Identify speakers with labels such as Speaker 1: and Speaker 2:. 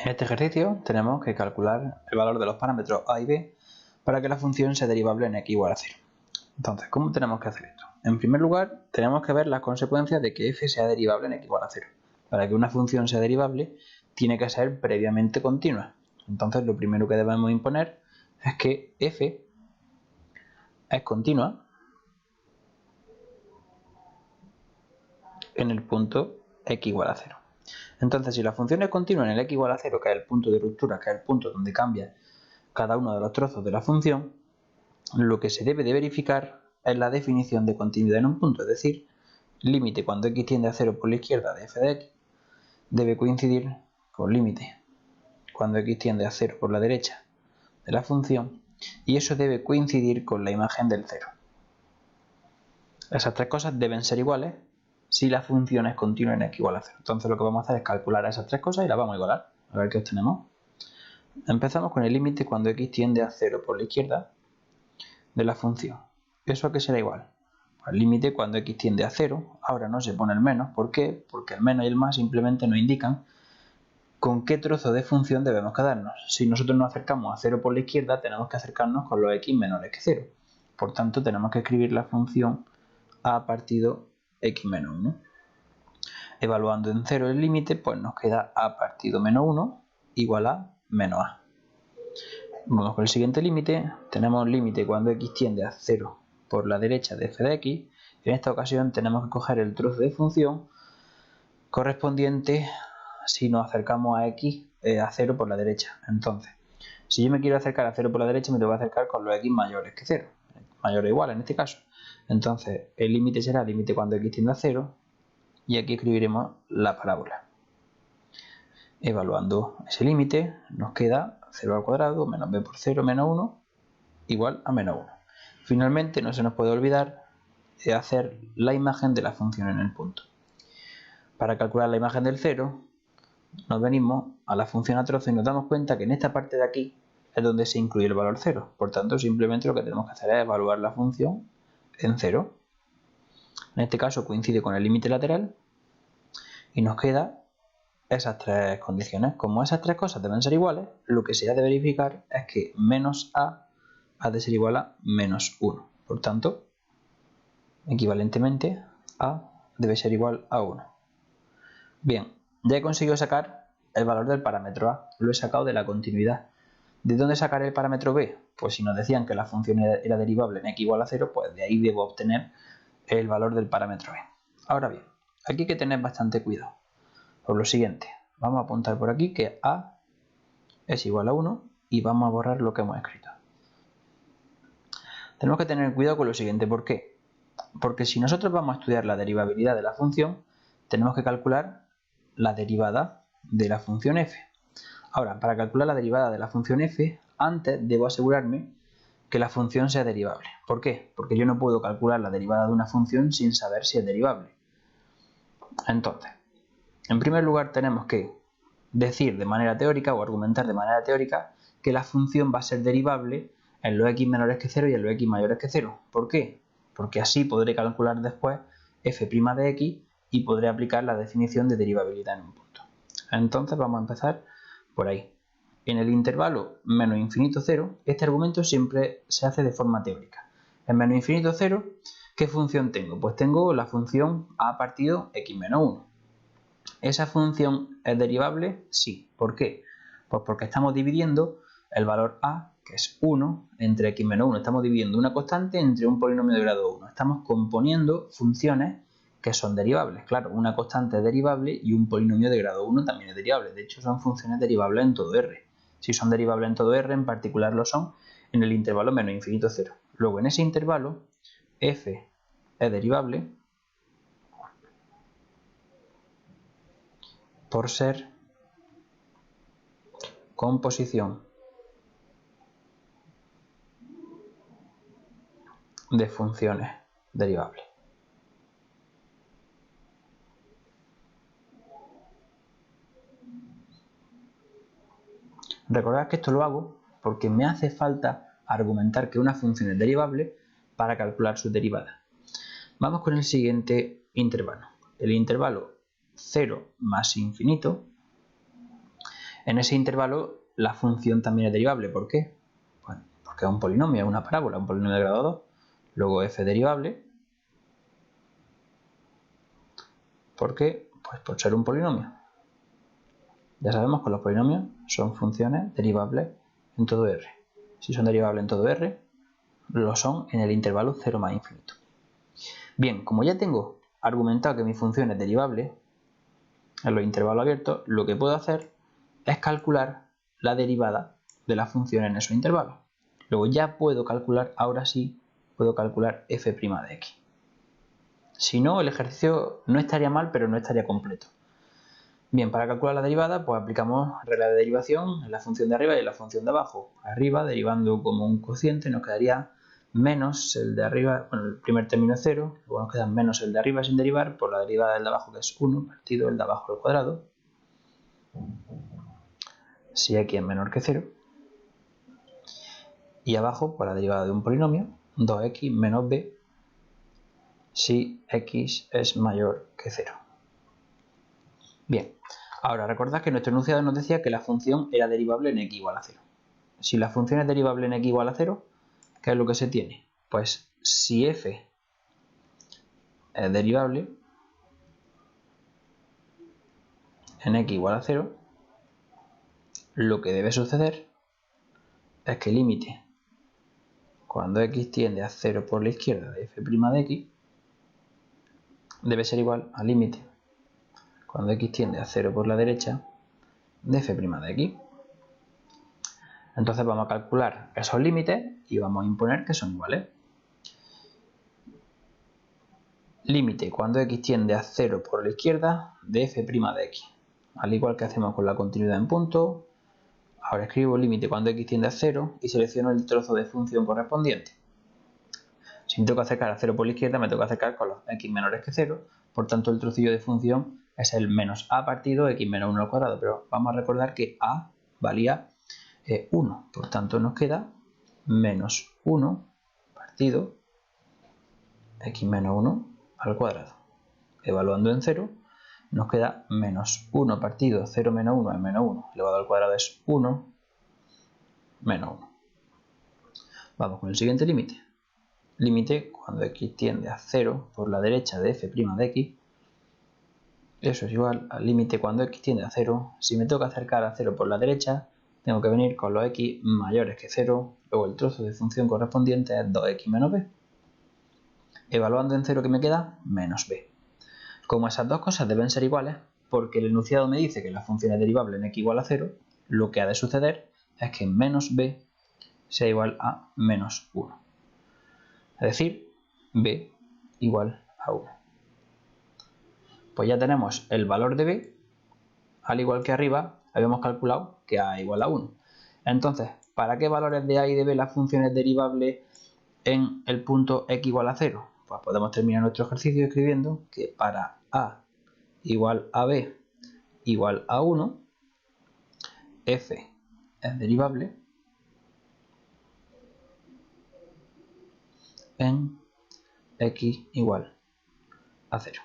Speaker 1: En este ejercicio tenemos que calcular el valor de los parámetros a y b para que la función sea derivable en x igual a 0. Entonces, ¿cómo tenemos que hacer esto? En primer lugar, tenemos que ver las consecuencias de que f sea derivable en x igual a 0. Para que una función sea derivable, tiene que ser previamente continua. Entonces, lo primero que debemos imponer es que f es continua en el punto x igual a 0. Entonces, si la función es continua en el x igual a 0, que es el punto de ruptura, que es el punto donde cambia cada uno de los trozos de la función, lo que se debe de verificar es la definición de continuidad en un punto, es decir, límite cuando x tiende a 0 por la izquierda de f de x debe coincidir con límite cuando x tiende a 0 por la derecha de la función, y eso debe coincidir con la imagen del 0. Esas tres cosas deben ser iguales si la función es continua en x igual a 0. Entonces lo que vamos a hacer es calcular esas tres cosas y las vamos a igualar. A ver qué obtenemos. Empezamos con el límite cuando x tiende a 0 por la izquierda de la función. ¿Eso a qué será igual? Al límite cuando x tiende a 0. Ahora no se pone el menos. ¿Por qué? Porque el menos y el más simplemente nos indican con qué trozo de función debemos quedarnos. Si nosotros nos acercamos a 0 por la izquierda, tenemos que acercarnos con los x menores que 0. Por tanto, tenemos que escribir la función a partido x menos 1. Evaluando en 0 el límite, pues nos queda a partido menos 1 igual a menos a. Vamos con el siguiente límite. Tenemos límite cuando x tiende a 0 por la derecha de f de x. En esta ocasión tenemos que coger el trozo de función correspondiente si nos acercamos a x a 0 por la derecha. Entonces, si yo me quiero acercar a 0 por la derecha, me tengo que acercar con los x mayores que 0. Mayor o igual en este caso. Entonces, el límite será el límite cuando x tiende a 0 y aquí escribiremos la parábola. Evaluando ese límite, nos queda 0 al cuadrado menos b por 0 menos 1 igual a menos 1. Finalmente, no se nos puede olvidar hacer la imagen de la función en el punto. Para calcular la imagen del 0, nos venimos a la función a trozo y nos damos cuenta que en esta parte de aquí es donde se incluye el valor 0. Por tanto, simplemente lo que tenemos que hacer es evaluar la función en 0. En este caso coincide con el límite lateral y nos queda esas tres condiciones. Como esas tres cosas deben ser iguales, lo que se ha de verificar es que menos a ha de ser igual a menos 1. Por tanto, equivalentemente, a debe ser igual a 1. Bien, ya he conseguido sacar el valor del parámetro a. Lo he sacado de la continuidad. ¿De dónde sacaré el parámetro b? Pues si nos decían que la función era derivable en x igual a 0, pues de ahí debo obtener el valor del parámetro b. Ahora bien, aquí hay que tener bastante cuidado. Por lo siguiente, vamos a apuntar por aquí que a es igual a 1 y vamos a borrar lo que hemos escrito. Tenemos que tener cuidado con lo siguiente. ¿Por qué? Porque si nosotros vamos a estudiar la derivabilidad de la función, tenemos que calcular la derivada de la función f. Ahora, para calcular la derivada de la función f, antes debo asegurarme que la función sea derivable. ¿Por qué? Porque yo no puedo calcular la derivada de una función sin saber si es derivable. Entonces, en primer lugar tenemos que decir de manera teórica o argumentar de manera teórica que la función va a ser derivable en los x menores que 0 y en los x mayores que 0. ¿Por qué? Porque así podré calcular después f' de x y podré aplicar la definición de derivabilidad en un punto. Entonces vamos a empezar por ahí. En el intervalo menos infinito 0, este argumento siempre se hace de forma teórica. En menos infinito 0, ¿qué función tengo? Pues tengo la función a partido x menos 1. ¿Esa función es derivable? Sí. ¿Por qué? Pues porque estamos dividiendo el valor a, que es 1, entre x menos 1. Estamos dividiendo una constante entre un polinomio de grado 1. Estamos componiendo funciones que son derivables. Claro, una constante es derivable y un polinomio de grado 1 también es derivable. De hecho, son funciones derivables en todo R. Si son derivables en todo R, en particular lo son en el intervalo menos infinito 0. Luego, en ese intervalo, f es derivable por ser composición de funciones derivables. Recordad que esto lo hago porque me hace falta argumentar que una función es derivable para calcular su derivada. Vamos con el siguiente intervalo. El intervalo 0 más infinito. en ese intervalo la función también es derivable. ¿Por qué? Bueno, porque es un polinomio, es una parábola, un polinomio de grado 2. Luego f derivable. ¿Por qué? Pues por ser un polinomio. Ya sabemos que los polinomios son funciones derivables en todo R. Si son derivables en todo R, lo son en el intervalo 0 más infinito. Bien, como ya tengo argumentado que mi función es derivable en los intervalos abiertos, lo que puedo hacer es calcular la derivada de la función en esos intervalos. Luego ya puedo calcular, ahora sí, puedo calcular f' de x. Si no, el ejercicio no estaría mal, pero no estaría completo. Bien, para calcular la derivada, pues aplicamos regla de derivación en la función de arriba y en la función de abajo. Arriba, derivando como un cociente, nos quedaría menos el de arriba, bueno, el primer término es 0, luego nos queda menos el de arriba sin derivar por la derivada del de abajo, que es 1, partido el de abajo al cuadrado, si x es menor que 0. Y abajo, por la derivada de un polinomio, 2x menos b, si x es mayor que 0. Bien, ahora recordad que nuestro enunciado nos decía que la función era derivable en x igual a 0. Si la función es derivable en x igual a 0, ¿qué es lo que se tiene? Pues si f es derivable en x igual a 0, lo que debe suceder es que el límite cuando x tiende a 0 por la izquierda de f' de x debe ser igual al límite cuando x tiende a 0 por la derecha de f' de x. Entonces vamos a calcular esos límites y vamos a imponer que son iguales. Límite cuando x tiende a 0 por la izquierda de f' de x. Al igual que hacemos con la continuidad en punto, ahora escribo límite cuando x tiende a 0 y selecciono el trozo de función correspondiente. Si me tengo que acercar a 0 por la izquierda, me tengo que acercar con los x menores que 0, por tanto el trocillo de función es el menos a partido x menos 1 al cuadrado, pero vamos a recordar que a valía 1, por tanto nos queda menos 1 partido x menos 1 al cuadrado. Evaluando en 0, nos queda menos 1 partido 0 menos 1 es menos 1, elevado al cuadrado es 1 menos 1. Vamos con el siguiente límite. Límite cuando x tiende a 0 por la derecha de f' de x. Eso es igual al límite cuando x tiende a 0. Si me tengo que acercar a 0 por la derecha, tengo que venir con los x mayores que 0. Luego el trozo de función correspondiente es 2x menos b. Evaluando en 0, ¿qué me queda? Menos b. Como esas dos cosas deben ser iguales, porque el enunciado me dice que la función es derivable en x igual a 0, lo que ha de suceder es que menos b sea igual a menos 1. Es decir, b igual a 1. Pues ya tenemos el valor de b, al igual que arriba habíamos calculado que a igual a 1. Entonces, ¿para qué valores de a y de b la función es derivable en el punto x igual a 0? Pues podemos terminar nuestro ejercicio escribiendo que para a igual a b igual a 1, f es derivable en x igual a 0.